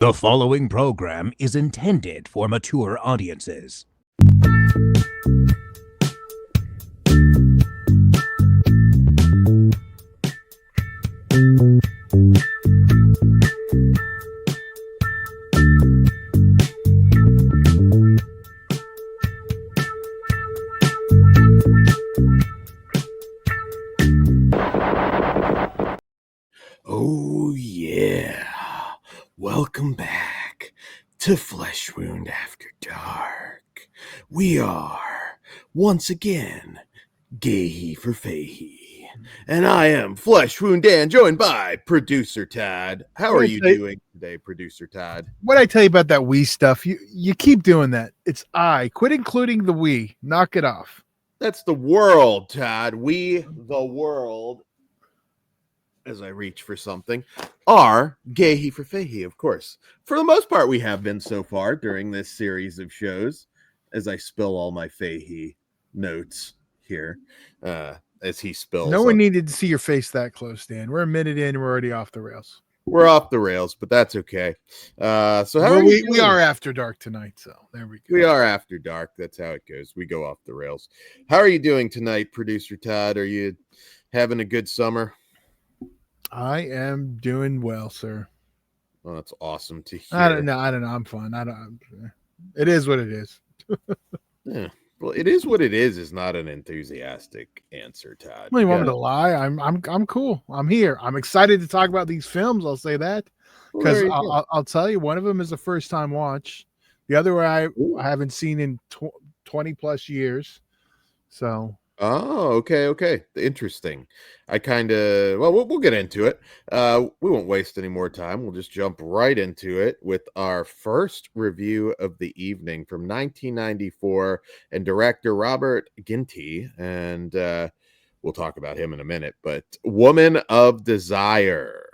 The following program is intended for mature audiences. Oh yeah, welcome back to Flesh Wound After Dark. We are, once again, Gay for Fahey. And I am Flesh Wound Dan, joined by Producer Todd. How are you doing today, Producer Todd? What I tell you about that we stuff, you keep doing that. It's quit including the we. Knock it off. That's the world, Todd. We, the world, as I reach for something, are Gay for Fahey, of course. For the most part, we have been so far during this series of shows, as I spill all my Fahey notes here, as he spills. No one needed to see your face that close, Dan. We're a minute in and we're already off the rails. We're off the rails, but that's okay. So how are we are after dark tonight, so there we go. We are after dark. That's how it goes. We go off the rails. How are you doing tonight, Producer Todd? Are you having a good summer? I am doing well, sir. Well, that's awesome to hear. I don't know. I'm fine. It is what it is. Yeah. Well, it is what it is not an enthusiastic answer, Todd. Well, you want me to lie? I'm cool. I'm here. I'm excited to talk about these films. I'll say that because I'll tell you, one of them is a first time watch. The other I haven't seen in 20 plus years. So. Oh, okay. Interesting. I we'll get into it. We won't waste any more time. We'll just jump right into it with our first review of the evening from 1994 and director Robert Ginty. And we'll talk about him in a minute, but Woman of Desire.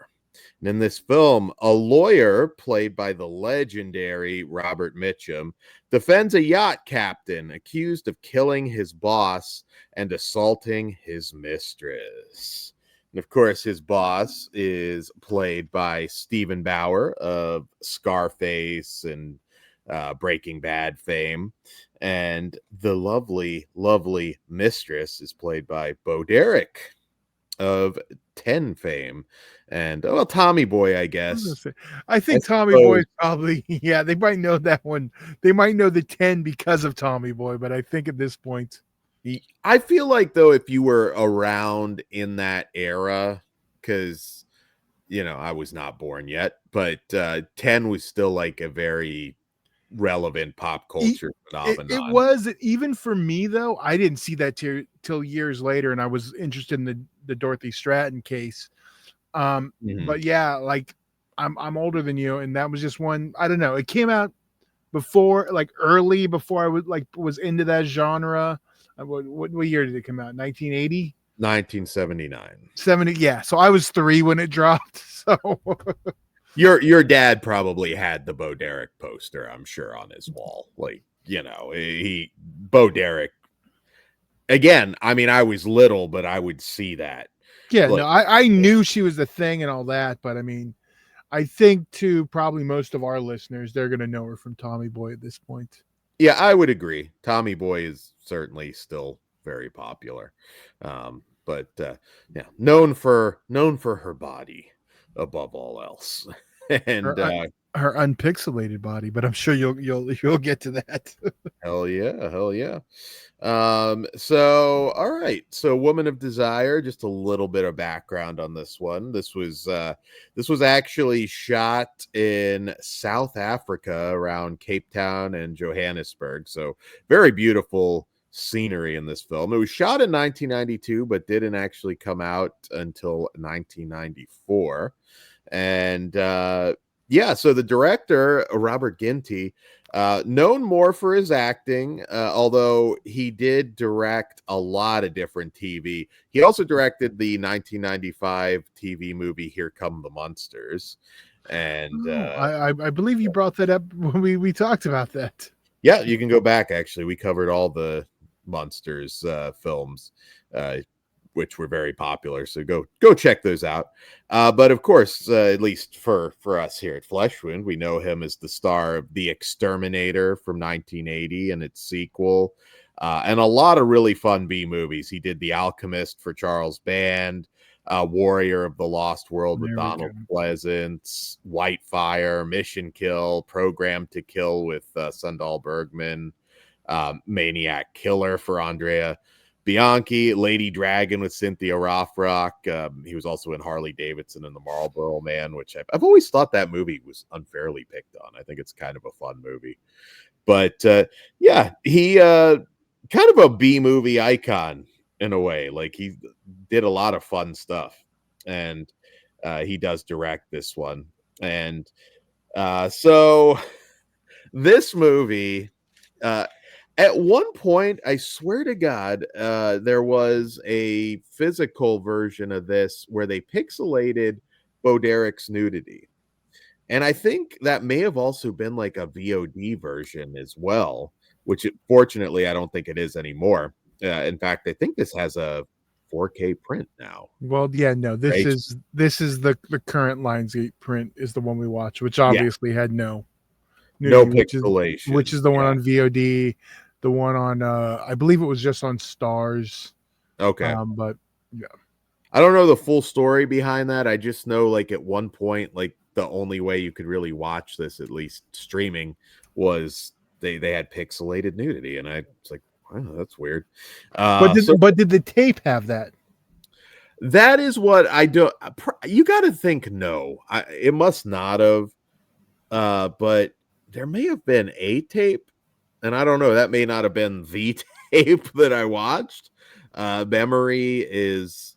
And in this film, a lawyer played by the legendary Robert Mitchum defends a yacht captain accused of killing his boss and assaulting his mistress. And of course, his boss is played by Stephen Bauer of Scarface and Breaking Bad fame. And the lovely, lovely mistress is played by Bo Derek of 10 fame. And Tommy Boy, I guess. I think Tommy Boy is probably, they might know that one. They might know the 10 because of Tommy Boy, but I think at this point, I feel like, though, if you were around in that era, because I was not born yet, but 10 was still like a very relevant pop culture phenomenon. It was, even for me, though. I didn't see that till years later, and I was interested in the Dorothy Stratton case. But yeah, like I'm older than you, and that was just one. I don't know. It came out early before I was into that genre. What year did it come out? 1980. 1979. 70. Yeah. So I was 3 when it dropped. So your dad probably had the Bo Derek poster, I'm sure, on his wall. Bo Derek. Again, I mean, I was little, but I would see that. Yeah, no, I knew she was the thing and all that, but I mean, I think to probably most of our listeners, they're going to know her from Tommy Boy at this point. Yeah, I would agree. Tommy Boy is certainly still very popular, but known for her body above all else, and her unpixelated body. But I'm sure you'll get to that. Hell yeah. So all right, so Woman of Desire, just a little bit of background on this one. This was actually shot in South Africa around Cape Town and Johannesburg, so very beautiful scenery in this film. It was shot in 1992 but didn't actually come out until 1994. And so the director, Robert Ginty, known more for his acting, although he did direct a lot of different TV. He also directed the 1995 TV movie Here Come the Monsters. And I believe you brought that up when we talked about that. Yeah, you can go back, actually. We covered all the Monsters films which were very popular. So go check those out. But of course, at least for us here at Flesh Wound, we know him as the star of The Exterminator from 1980 and its sequel, and a lot of really fun B movies. He did The Alchemist for Charles Band, Warrior of the Lost World with Donald Pleasance, Whitefire, Mission Kill, Program to Kill with Sundal Bergman, Maniac Killer for Andrea Bianchi, Lady Dragon with Cynthia Rothrock. He was also in Harley Davidson and the Marlboro Man, which I've always thought that movie was unfairly picked on. I think it's kind of a fun movie. But yeah, he kind of a B movie icon in a way. Like, he did a lot of fun stuff, and he does direct this one. And so this movie, at one point, I swear to God, there was a physical version of this where they pixelated Bo Derek's nudity. And I think that may have also been like a VOD version as well, which fortunately I don't think it is anymore. In fact, I think this has a 4K print now. Well, yeah, no, this is the current Lionsgate print is the one we watched, which obviously had no pixelation, which is the one on VOD. The one on I believe it was just on Stars. Okay. But yeah, I don't know the full story behind that. I just know, like, at one point, like, the only way you could really watch this, at least streaming, was they had pixelated nudity, and I was like, wow, that's weird. But did the tape have that? That is what I do. You got to think no. It must not have. But there may have been a tape. And I don't know, that may not have been the tape that I watched. Memory is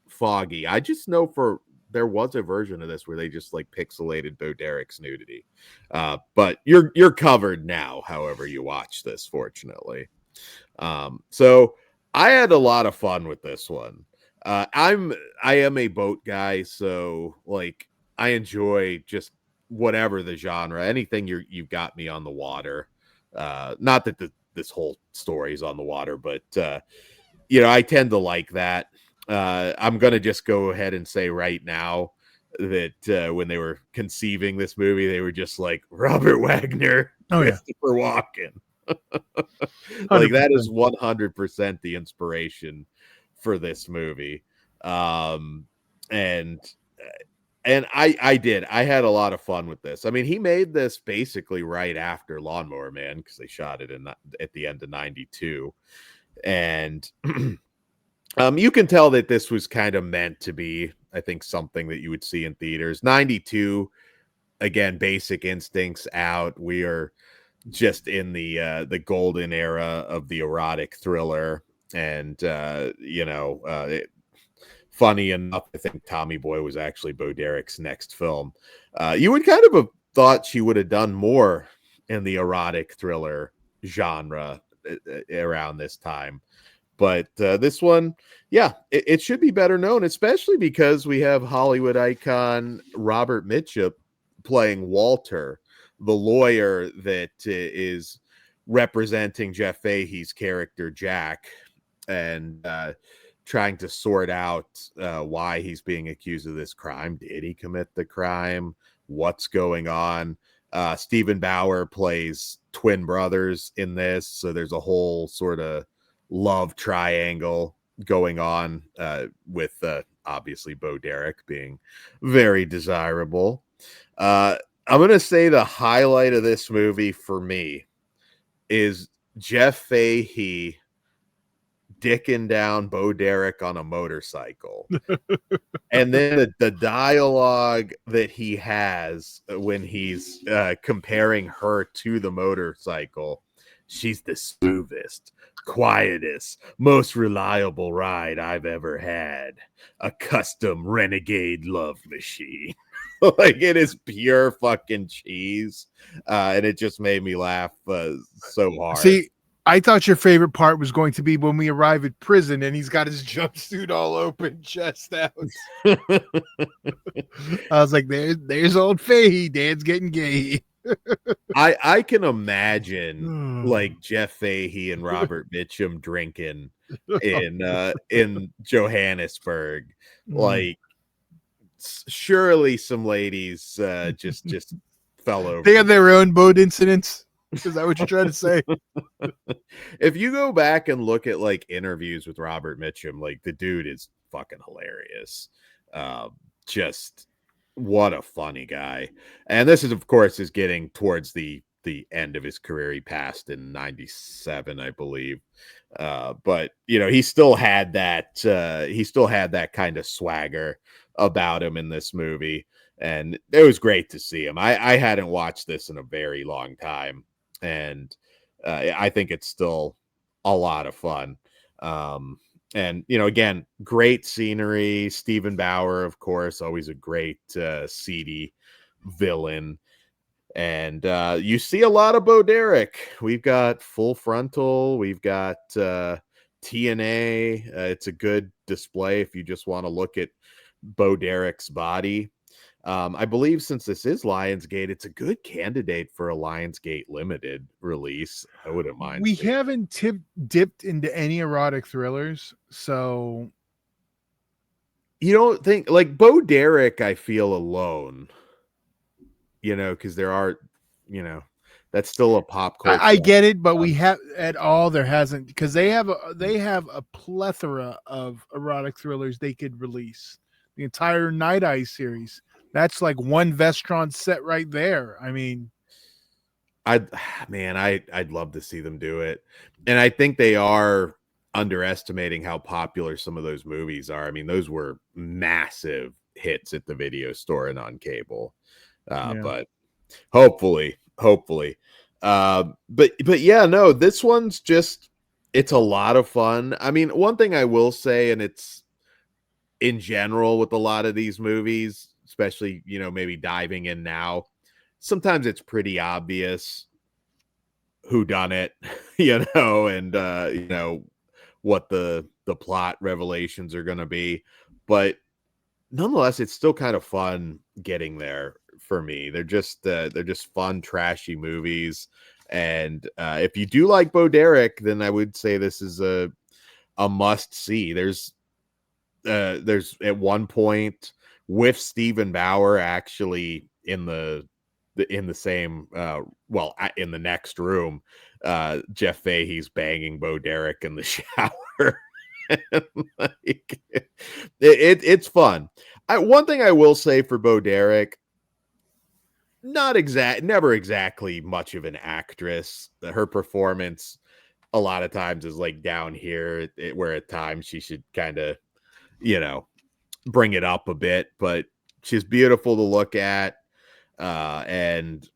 foggy. I just know there was a version of this where they just like pixelated Bo Derek's nudity. But you're covered now, however you watch this, fortunately. So I had a lot of fun with this one. I am a boat guy, so like I enjoy just whatever the genre, anything you've got me on the water. Not that this whole story is on the water, but I tend to like that. I'm gonna just go ahead and say right now that when they were conceiving this movie, they were just like Robert Wagner, Christopher Walken. Like, that is 100% the inspiration for this movie. And I had a lot of fun with this. I mean, he made this basically right after Lawnmower Man, because they shot it at the end of 92. And you can tell that this was kind of meant to be, I think, something that you would see in theaters. 92, again, Basic Instincts out. We are just in the golden era of the erotic thriller. And, funny enough, I think Tommy Boy was actually Bo Derek's next film. You would kind of have thought she would have done more in the erotic thriller genre around this time. But this one, it should be better known, especially because we have Hollywood icon Robert Mitchum playing Walter, the lawyer that is representing Jeff Fahey's character Jack, and trying to sort out why he's being accused of this crime. Did he commit the crime? What's going on? Stephen Bauer plays twin brothers in this, so there's a whole sort of love triangle going on with obviously Bo Derek being very desirable. I'm going to say the highlight of this movie for me is Jeff Fahey dicking down Bo Derek on a motorcycle. And then the dialogue that he has when he's comparing her to the motorcycle. She's the smoothest, quietest, most reliable ride I've ever had. A custom renegade love machine. Like, it is pure fucking cheese. And it just made me laugh so hard. See, I thought your favorite part was going to be when we arrive at prison and he's got his jumpsuit all open, chest out. I was like, there's old Fahey. Dad's getting gay. I can imagine like Jeff Fahey and Robert Mitchum drinking in Johannesburg. Like, surely some ladies just fell over. They have their own boat incidents. Is that what you're trying to say? If you go back and look at like interviews with Robert Mitchum, like the dude is fucking hilarious. Just what a funny guy. And this is, of course, is getting towards the end of his career. He passed in 97, I believe. But you know, he still had that kind of swagger about him in this movie. And it was great to see him. I hadn't watched this in a very long time. And I think it's still a lot of fun. And, you know, again, great scenery. Stephen Bauer, of course, always a great seedy villain. And you see a lot of Bo Derek. We've got Full Frontal. We've got TNA. It's a good display if you just want to look at Bo Derek's body. I believe since this is Lionsgate, it's a good candidate for a Lionsgate limited release. I wouldn't mind. We haven't dipped into any erotic thrillers, so you don't think like Bo Derek, I feel alone, you know, because there are, you know, that's still a pop culture. I get it, but we have at all there hasn't, because they have a plethora of erotic thrillers they could release. The entire Night Eyes series. That's like one Vestron set right there. I mean, I'd love to see them do it. And I think they are underestimating how popular some of those movies are. I mean, those were massive hits at the video store and on cable. But hopefully. But yeah, no, this one's just, it's a lot of fun. I mean, one thing I will say, and it's in general with a lot of these movies, especially, you know, maybe diving in now, sometimes it's pretty obvious who done it, you know, and you know what the plot revelations are going to be, but nonetheless, it's still kind of fun getting there for me. They're just fun, trashy movies, and if you do like Bo Derek, then I would say this is a must see. There's at one point with Stephen Bauer actually in the same in the next room, Jeff Fahey's banging Bo Derek in the shower. Like, it's fun. One thing I will say for Bo Derek, never exactly much of an actress. Her performance a lot of times is like down here, where at times she should kind of, you know, bring it up a bit, but she's beautiful to look at. And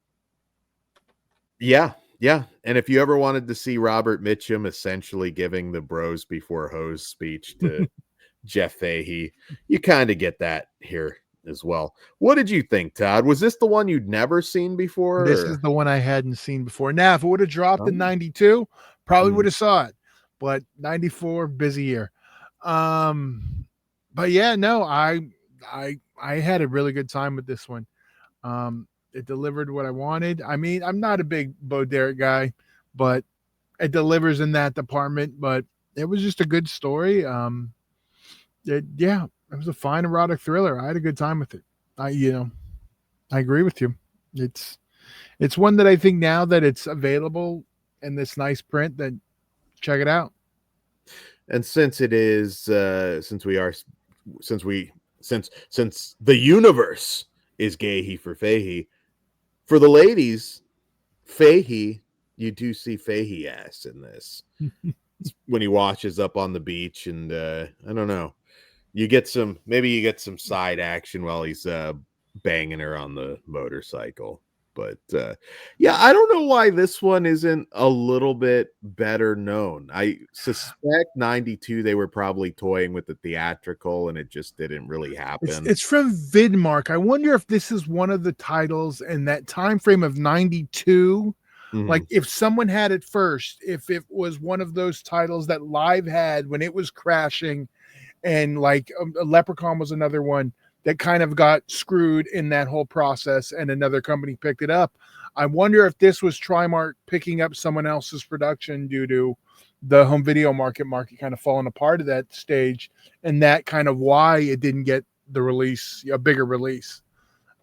yeah. And if you ever wanted to see Robert Mitchum essentially giving the bros before hoes speech to Jeff Fahey, you kind of get that here as well. What did you think, Todd? Was this the one you'd never seen before? This is the one I hadn't seen before. Now, if it would have dropped in 92, probably would have saw it, but 94, busy year. But yeah, no, I had a really good time with this one. It delivered what I wanted. I mean, I'm not a big Bo Derek guy, but it delivers in that department. But it was just a good story. It was a fine erotic thriller. I had a good time with it. I agree with you. It's one that I think now that it's available in this nice print, that check it out. And since it is, since the universe is gay for Fahey, for the ladies, Fahey, you do see Fahey ass in this when he washes up on the beach, and I don't know, you get some side action while he's banging her on the motorcycle. But I don't know why this one isn't a little bit better known. I suspect 92 they were probably toying with the theatrical, and it just didn't really happen. It's from Vidmark. I wonder if this is one of the titles in that time frame of 92. Like if someone had it first, if it was one of those titles that Live had when it was crashing, and like a Leprechaun was another one that kind of got screwed in that whole process, and another company picked it up. I wonder if this was Trimark picking up someone else's production due to the home video market kind of falling apart at that stage, and that kind of why it didn't get the release, a bigger release.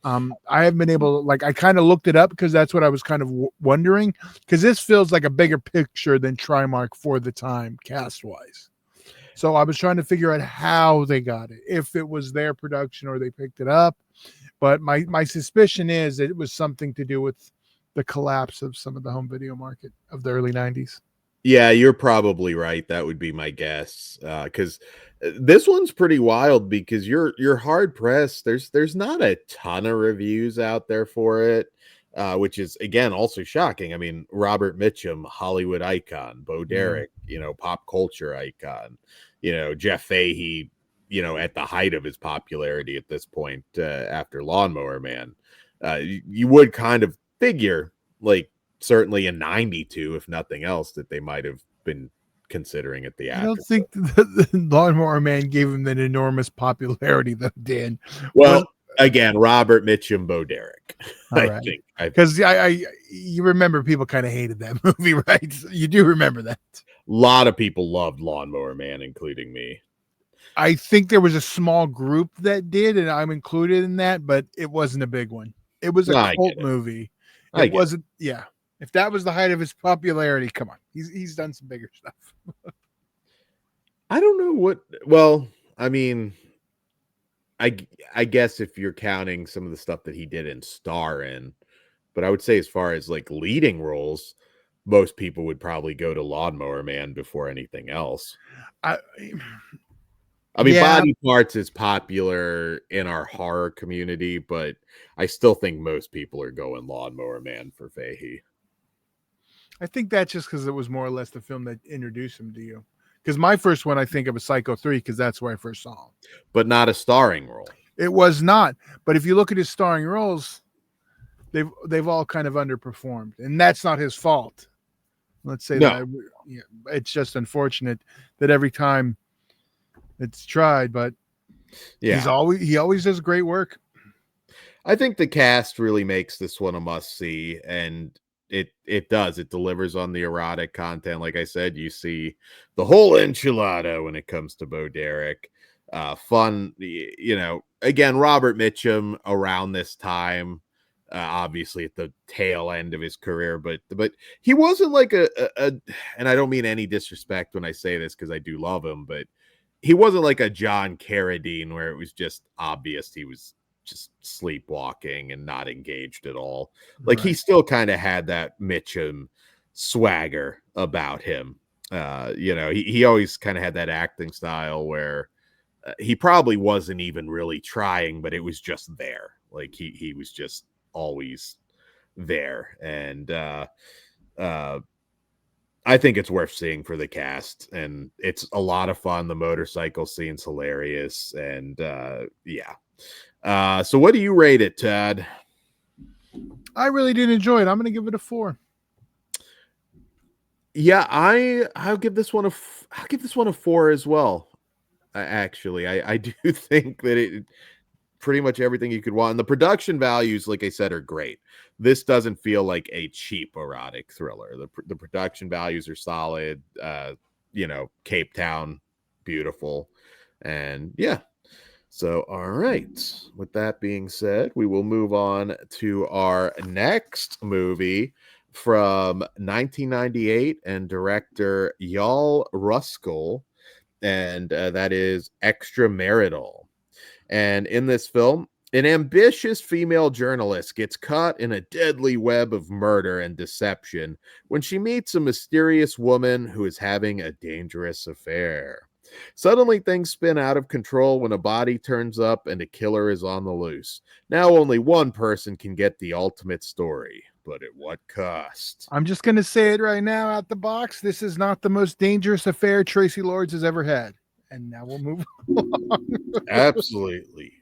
I haven't been able to, like, I kind of looked it up because that's what I was kind of wondering, because this feels like a bigger picture than Trimark for the time, cast wise. So I was trying to figure out how they got it, if it was their production or they picked it up. But my suspicion is it was something to do with the collapse of some of the home video market of the early 90s. Yeah, you're probably right. That would be my guess. Because this one's pretty wild, because you're hard pressed. There's not a ton of reviews out there for it, which is again also shocking. I mean, Robert Mitchum, Hollywood icon, Bo Derek, pop culture icon, Jeff Fahey, at the height of his popularity at this point, after Lawnmower Man. You would kind of figure, like, certainly in 92, if nothing else, that they might have been considering it. I don't think the Lawnmower Man gave him that enormous popularity, though, Dan. Well, again, Robert Mitchum, Bo Derek. I think. Because you remember people kind of hated that movie, right? You do remember that. A lot of people loved Lawnmower Man, including me. I think there was a small group that did, and I'm included in that, but it wasn't a big one. It was a cult movie. It wasn't, yeah. If that was the height of his popularity, come on. He's done some bigger stuff. I don't know what, well, I mean, I guess if you're counting some of the stuff that he didn't star in, but I would say as far as like leading roles, most people would probably go to Lawnmower Man before anything else. I mean, yeah. Body Parts is popular in our horror community, but I still think most people are going Lawnmower Man for Fahey. I think that's just because it was more or less the film that introduced him to you. Because my first one, I think of, was Psycho 3, because that's where I first saw him. But not a starring role. It was not. But if you look at his starring roles, they've all kind of underperformed. And that's not his fault. Let's say that. Yeah, it's just unfortunate that every time it's tried, but yeah, he always does great work. I think the cast really makes this one a must-see, and it does. It delivers on the erotic content. Like I said, you see the whole enchilada when it comes to Bo Derek. Fun, again, Robert Mitchum around this time, obviously at the tail end of his career, but he wasn't like a and I don't mean any disrespect when I say this, because I do love him, but he wasn't like a John Carradine where it was just obvious he was just sleepwalking and not engaged at all. Like, right. He still kind of had that Mitchum swagger about him. He always kind of had that acting style where he probably wasn't even really trying, but it was just there. Like, he was just always there. And I think it's worth seeing for the cast, and it's a lot of fun. The motorcycle scene's hilarious, and yeah. So what do you rate it, Todd? I really did enjoy it. I'm going to give it a 4. Yeah, I'll give this one a 4 as well. Actually, I do think that it pretty much everything you could want. And the production values, like I said, are great. This doesn't feel like a cheap erotic thriller. The production values are solid. Cape Town, beautiful, and yeah. So, all right. With that being said, we will move on to our next movie from 1998 and director Yal Ruskell, and that is Extramarital. And in this film, an ambitious female journalist gets caught in a deadly web of murder and deception when she meets a mysterious woman who is having a dangerous affair. Suddenly, things spin out of control when a body turns up and a killer is on the loose. Now only one person can get the ultimate story, but at what cost? I'm just going to say it right now out the box. This is not the most dangerous affair Traci Lords has ever had. And now we'll move on. Absolutely.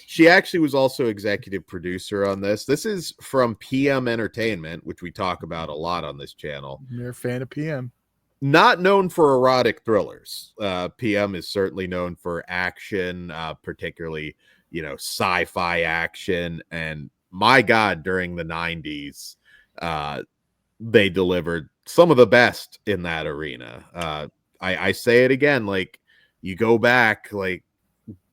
She actually was also executive producer on this. This is from PM Entertainment, which we talk about a lot on this channel. You're a fan of PM. Not known for erotic thrillers. PM is certainly known for action, particularly, sci-fi action. And my God, during the 90s, they delivered some of the best in that arena. I say it again, like you go back, like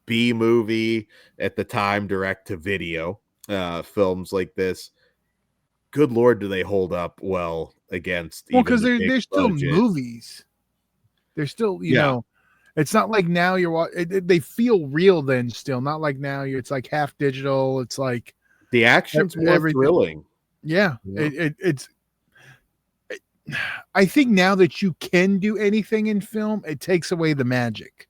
B movie at the time, direct to video films like this. Good Lord, do they hold up well against Well, even because the big they're still budget? movies. They're still, Yeah, it's not like now they feel real then still, not like now it's like half digital. It's like the action's more everything. thrilling. Yeah. Yeah. I think now that you can do anything in film, it takes away the magic.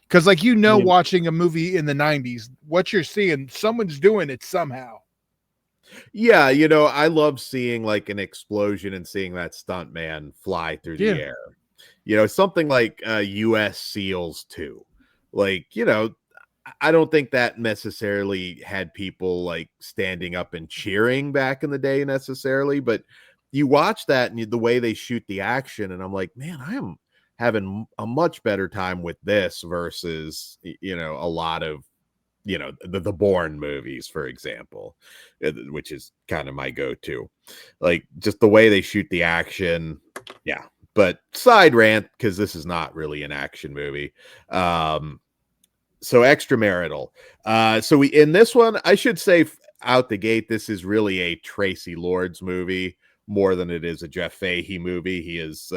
Because like, watching a movie in the 90s, what you're seeing, someone's doing it somehow. Yeah, I love seeing like an explosion and seeing that stunt man fly through the air. Something like US SEALs 2. Like, I don't think that necessarily had people like standing up and cheering back in the day necessarily, but you watch that and the way they shoot the action, and I'm like, man, I am having a much better time with this versus, a lot of, the Bourne movies, for example, which is kind of my go-to. Like just the way they shoot the action. Yeah. But side rant, because this is not really an action movie. So Extramarital. So we in this one, I should say out the gate, this is really a Traci Lords movie more than it is a Jeff Fahey movie. He is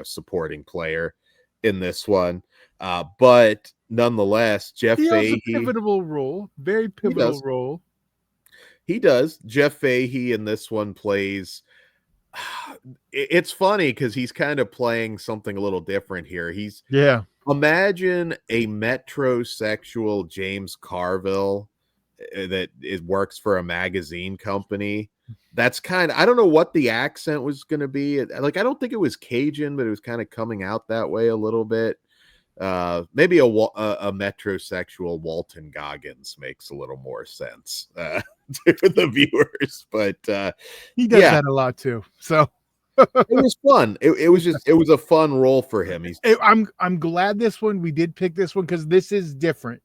supporting player in this one. But nonetheless, Jeff Fahey, a pivotal role, very pivotal role. He does. Jeff Fahey in this one plays. It's funny because he's kind of playing something a little different here. Imagine a metrosexual James Carville that works for a magazine company. That's kind of, I don't know what the accent was going to be. Like, I don't think it was Cajun, but it was kind of coming out that way a little bit. Maybe a metrosexual Walton Goggins makes a little more sense to the viewers, but he does that a lot too. So it was fun. It was a fun role for him. I'm glad we did pick this one because this is different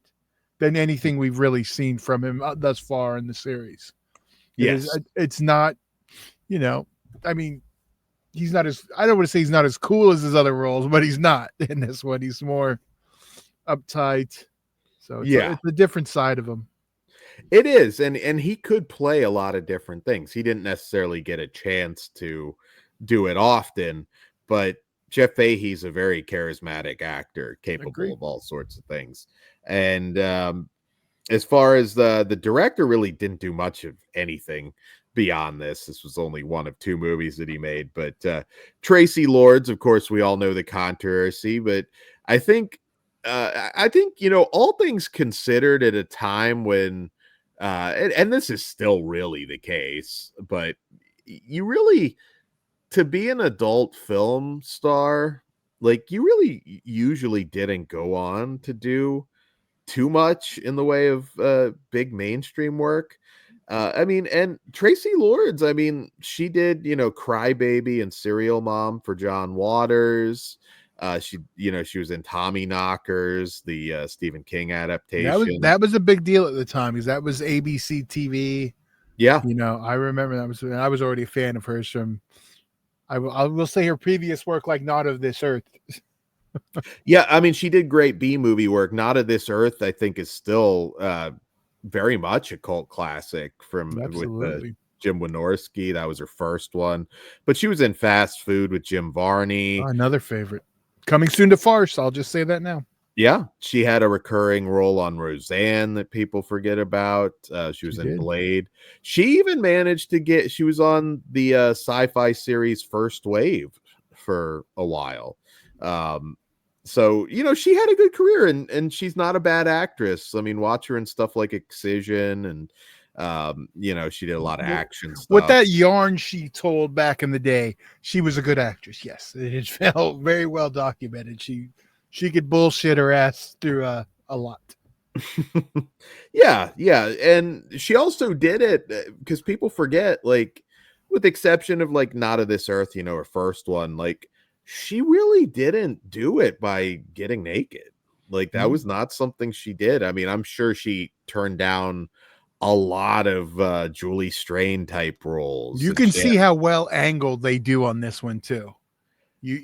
than anything we've really seen from him thus far in the series. Yes, it's not. I mean, he's not as, I don't want to say he's not as cool as his other roles, but he's not in this one. He's more uptight. So it's a different side of him. It is, and he could play a lot of different things. He didn't necessarily get a chance to do it often, but Jeff Fahey's a very charismatic actor, capable of all sorts of things. And as far as the director really didn't do much of anything beyond this. This was only one of 2 movies that he made, but Traci Lords, of course, we all know the controversy, but I think all things considered, at a time when and this is still really the case, but you really, to be an adult film star, like, you really usually didn't go on to do too much in the way of big mainstream work. I mean, and Traci Lords, I mean, she did, Crybaby and Serial Mom for John Waters. She was in Tommy Knockers, the Stephen King adaptation. That was a big deal at the time because that was ABC TV. Yeah. I remember I was already a fan of hers from, I will say, her previous work, like Not of This Earth. Yeah, I mean, she did great B movie work. Not of This Earth, I think, is still very much a cult classic with Jim Wynorski. That was her first one, but she was in Fast Food with Jim Varney. Another favorite, coming soon to Farce. I'll just say that now. Yeah, she had a recurring role on Roseanne that people forget about. She was in Blade. She even managed to she was on the sci-fi series First Wave for a while. So, she had a good career, and she's not a bad actress. I mean, watch her in stuff like Excision, and she did a lot of action stuff. With that yarn she told back in the day, she was a good actress. Yes, it felt very well documented. She could bullshit her ass through a lot. Yeah, and she also did it because people forget, like, with the exception of like Not of This Earth, her first one, like, she really didn't do it by getting naked. Like, that was not something she did. I mean, I'm sure she turned down a lot of Julie Strain type roles. You can see how well angled they do on this one too.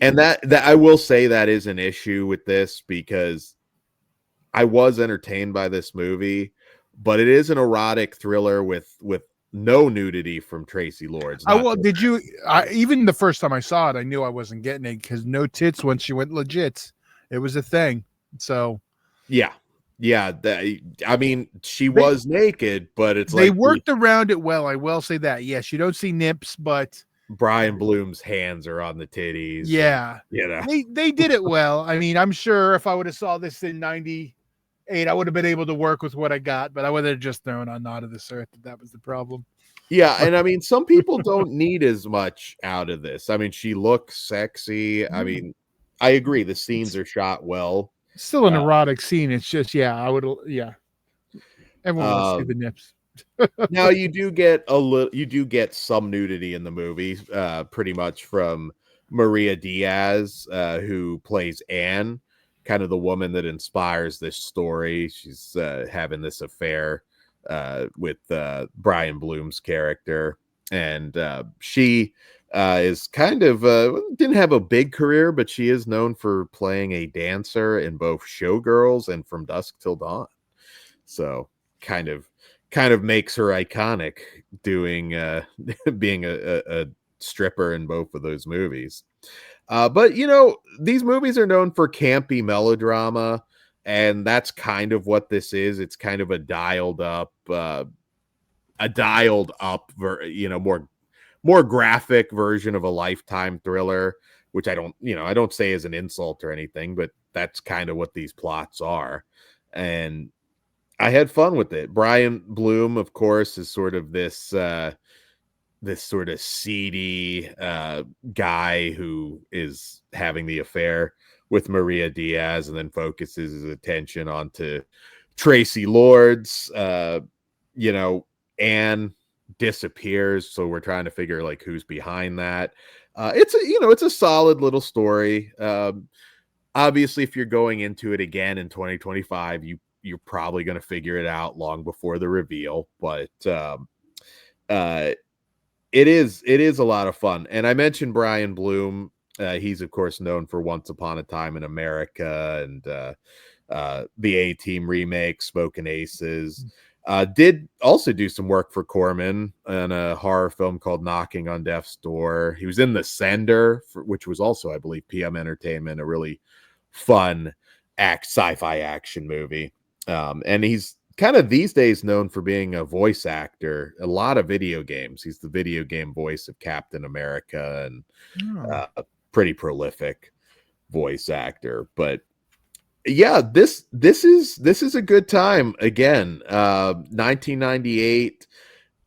And that I will say that is an issue with this, because I was entertained by this movie, but it is an erotic thriller with no nudity from Traci Lords. Even the first time I saw it, I knew I wasn't getting it, because no tits when she went legit. It was a thing. So yeah. I mean, she was naked, but they worked around it well. I will say that. Yes, you don't see nips, but Brian Bloom's hands are on the titties. Yeah, they did it well. I mean, I'm sure if I would have saw this in '98, I would have been able to work with what I got, but I would have just thrown on Not of this Earth if that was the problem. Yeah, and I mean, some people don't need as much out of this. I mean, she looks sexy. I mean, I agree. The scenes are shot well. Still an erotic scene. It's just, everyone wants to see the nips. Now you do get some nudity in the movie, pretty much from Maria Diaz, who plays Anne, kind of the woman that inspires this story. She's having this affair with Brian Bloom's character, and she is kind of didn't have a big career, but she is known for playing a dancer in both Showgirls and From Dusk Till Dawn. So kind of makes her iconic, doing being a stripper in both of those movies. But these movies are known for campy melodrama, and that's kind of what this is. It's kind of a dialed up more graphic version of a Lifetime thriller, which I don't say as an insult or anything, but that's kind of what these plots are. And I had fun with it. Brian Bloom, of course, is sort of this sort of seedy guy who is having the affair with Maria Diaz, and then focuses his attention onto Traci Lords. Anne disappears, so we're trying to figure like who's behind that. It's a solid little story. Obviously, if you're going into it again in 2025, you're probably going to figure it out long before the reveal, but it is a lot of fun. And I mentioned Brian Bloom. He's of course known for Once Upon a Time in America and the A-Team remake, Smokin' Aces. Did also do some work for Corman in a horror film called Knocking on Death's Door. He was in The Sender, which was also, I believe, PM Entertainment, a really fun sci-fi action movie. And he's kind of these days known for being a voice actor, a lot of video games. He's the video game voice of Captain America, and a pretty prolific voice actor. But yeah, this is a good time. Again, 1998,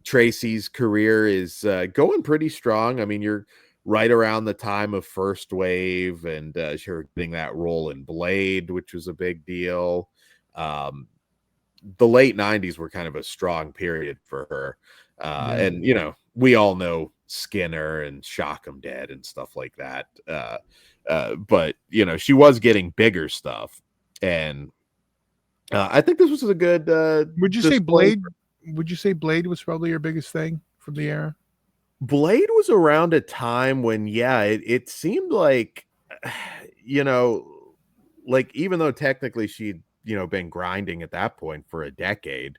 Traci's career is going pretty strong. I mean, you're right around the time of First Wave, and you're getting that role in Blade, which was a big deal. The late 90s were kind of a strong period for her. And, we all know Skinner and Shock 'em Dead and stuff like that. But, she was getting bigger stuff. And I think this was a good. Would you say Blade? Would you say Blade was probably your biggest thing from the era? Blade was around a time when, it seemed like, like even though technically she'd, been grinding at that point for a decade,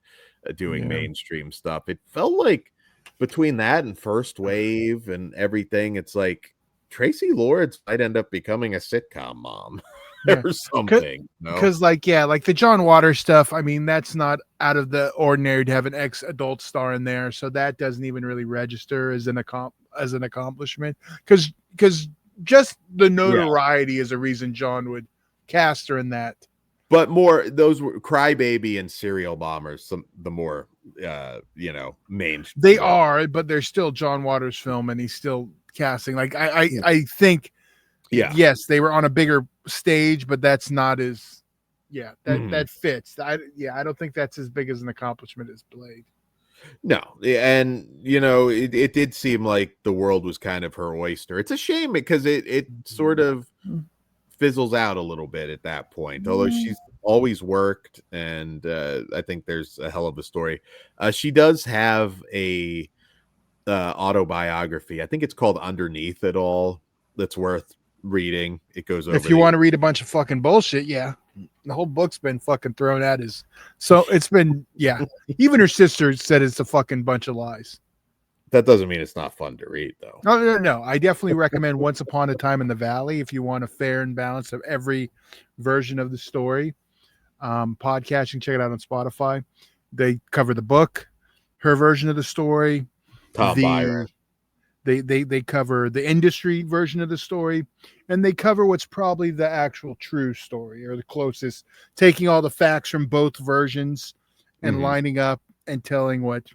doing mainstream stuff, it felt like between that and First Wave and everything, it's like Traci Lords might end up becoming a sitcom mom. Or something, because like the John Waters stuff, I mean, that's not out of the ordinary to have an ex-adult star in there, so that doesn't even really register as an accomplishment, because just the notoriety is a reason John would cast her in that. But more, those were Crybaby and Serial Bombers, the more main. They are, but they're still John Waters' film, and he's still casting. Like I think. Yeah. Yes, they were on a bigger stage, but that's not as that fits. I don't think that's as big as an accomplishment as Blade. No, and it did seem like the world was kind of her oyster. It's a shame because it sort of fizzles out a little bit at that point. Although she's always worked, and I think there's a hell of a story. She does have a autobiography. I think it's called Underneath It All. That's worth reading. It goes over. If you want to read a bunch of fucking bullshit, yeah. The whole book's been fucking thrown at us. So it's been, yeah. Even her sister said it's a fucking bunch of lies. That doesn't mean it's not fun to read, though. No. I definitely recommend Once Upon a Time in the Valley if you want a fair and balance of every version of the story. Podcasting, check it out on Spotify. They cover the book, her version of the story, Tom Byron. They cover the industry version of the story, and they cover what's probably the actual true story or the closest, taking all the facts from both versions and lining up and telling what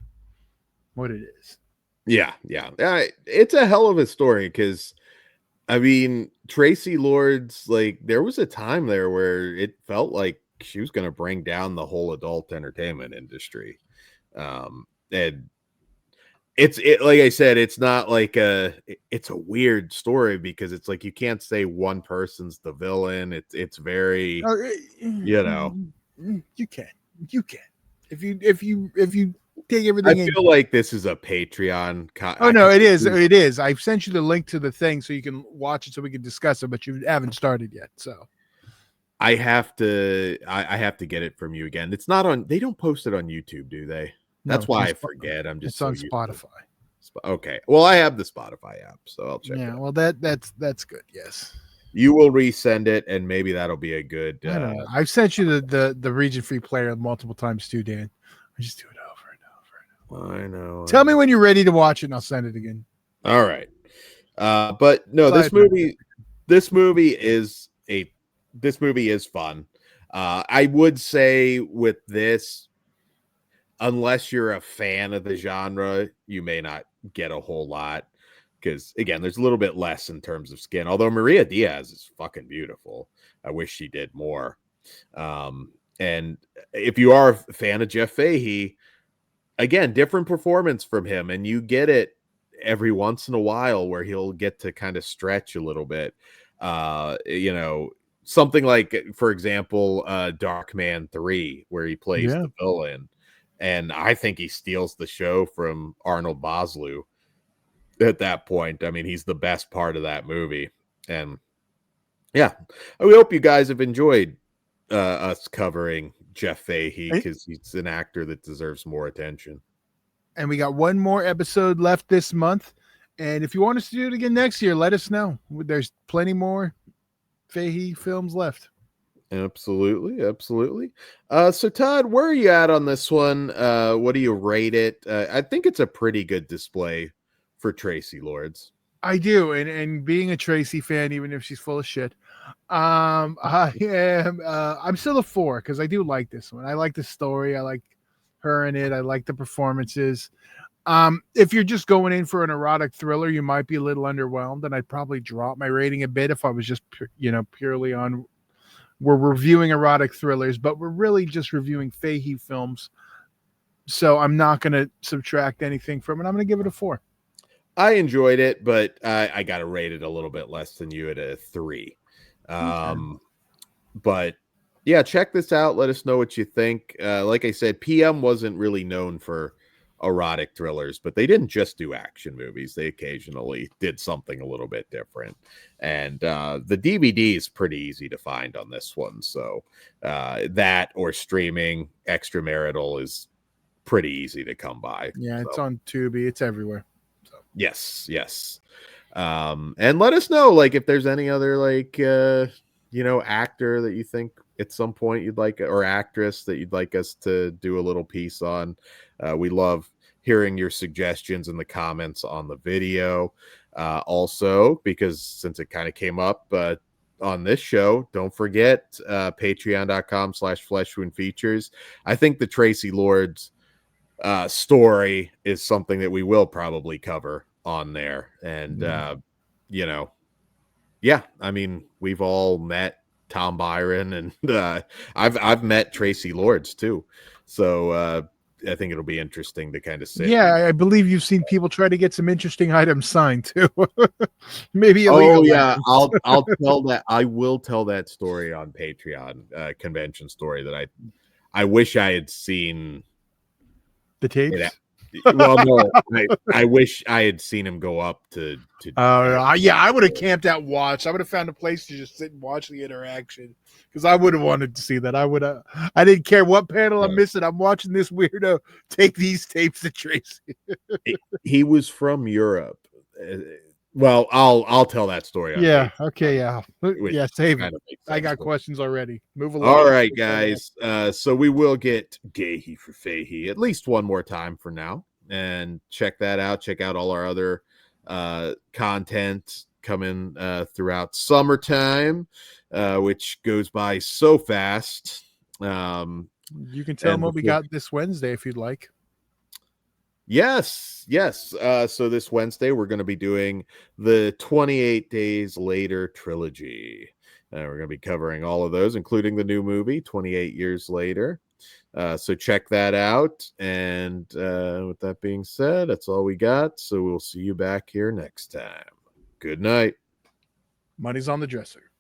it is. Yeah. It's a hell of a story because, I mean, Traci Lords, like, there was a time there where it felt like she was going to bring down the whole adult entertainment industry. And it's like I said, it's not like it's a weird story because it's like you can't say one person's the villain. It's very, you know, you can if you take everything. I feel like this is a Patreon. It is. I've sent you the link to the thing so you can watch it so we can discuss it, but you haven't started yet. So I have to get it from you again. It's not on. They don't post it on YouTube, do they? That's why I forget. I'm just on Spotify. Okay. Well, I have the Spotify app, so I'll check. Yeah. Well, that's good. Yes. You will resend it, and maybe that'll be a good. I don't know. I've sent you the region free player multiple times too, Dan. I just do it over and over and over. I know. Tell me when you're ready to watch it, and I'll send it again. All right. But no, this movie is fun. I would say with this, unless you're a fan of the genre, you may not get a whole lot because, again, there's a little bit less in terms of skin. Although Maria Diaz is fucking beautiful. I wish she did more. And if you are a fan of Jeff Fahey, again, different performance from him, and you get it every once in a while where he'll get to kind of stretch a little bit. Something like, for example, Darkman 3, where he plays the villain. And I think he steals the show from Arnold Vosloo at that point. I mean, he's the best part of that movie. And yeah, we hope you guys have enjoyed us covering Jeff Fahey because he's an actor that deserves more attention. And we got one more episode left this month. And if you want us to do it again next year, let us know. There's plenty more Fahey films left. Absolutely. So Todd, where are you at on this one? What do you rate it? I think it's a pretty good display for Traci Lords. I do, and being a Traci fan, even if she's full of shit, I'm still a 4 because I do like this one. I like the story. I like her in it. I like the performances. If you're just going in for an erotic thriller, you might be a little underwhelmed, and I'd probably drop my rating a bit if I was just purely on. We're reviewing erotic thrillers, but we're really just reviewing Fahey films. So I'm not going to subtract anything from it. I'm going to give it a 4. I enjoyed it, but I got to rate it a little bit less than you at a 3. But yeah, check this out. Let us know what you think. Like I said, PM wasn't really known for erotic thrillers, but they didn't just do action movies. They occasionally did something a little bit different. And the DVD is pretty easy to find on this one. So that or streaming Extramarital is pretty easy to come by. Yeah, it's on Tubi. It's everywhere. So. Yes. And let us know, like, if there's any other, like, actor that you think at some point you'd like, or actress that you'd like us to do a little piece on. We love hearing your suggestions in the comments on the video. Also, because since it kind of came up on this show, don't forget patreon.com/fleshwoundfeatures. I think the Traci Lords story is something that we will probably cover on there. And, I mean, we've all met Tom Byron, and I've met Traci Lords too. So I think it'll be interesting to kind of see. Yeah, I believe you've seen people try to get some interesting items signed too. Maybe illegal. Oh yeah, items. I'll tell that. I will tell that story on Patreon, convention story that I wish I had seen the tapes. Well, no, I wish I had seen him go up to. Yeah, I would have camped out, watched. I would have found a place to just sit and watch the interaction because I would have wanted to see that. I would have. I didn't care what panel I'm missing. I'm watching this weirdo take these tapes to Traci. He was from Europe. Well, I'll tell that story. Yeah. Okay. Yeah. Yeah. Save it. I got but... questions already. Move along. All right, guys. So we will get Gahey for Fahey at least one more time for now, and check that out. Check out all our other content coming throughout summertime, which goes by so fast. You can tell them what we got this Wednesday if you'd like. Yes. So this Wednesday, we're going to be doing the 28 Days Later trilogy. We're going to be covering all of those, including the new movie, 28 Years Later. So check that out. And with that being said, that's all we got. So we'll see you back here next time. Good night. Money's on the dresser.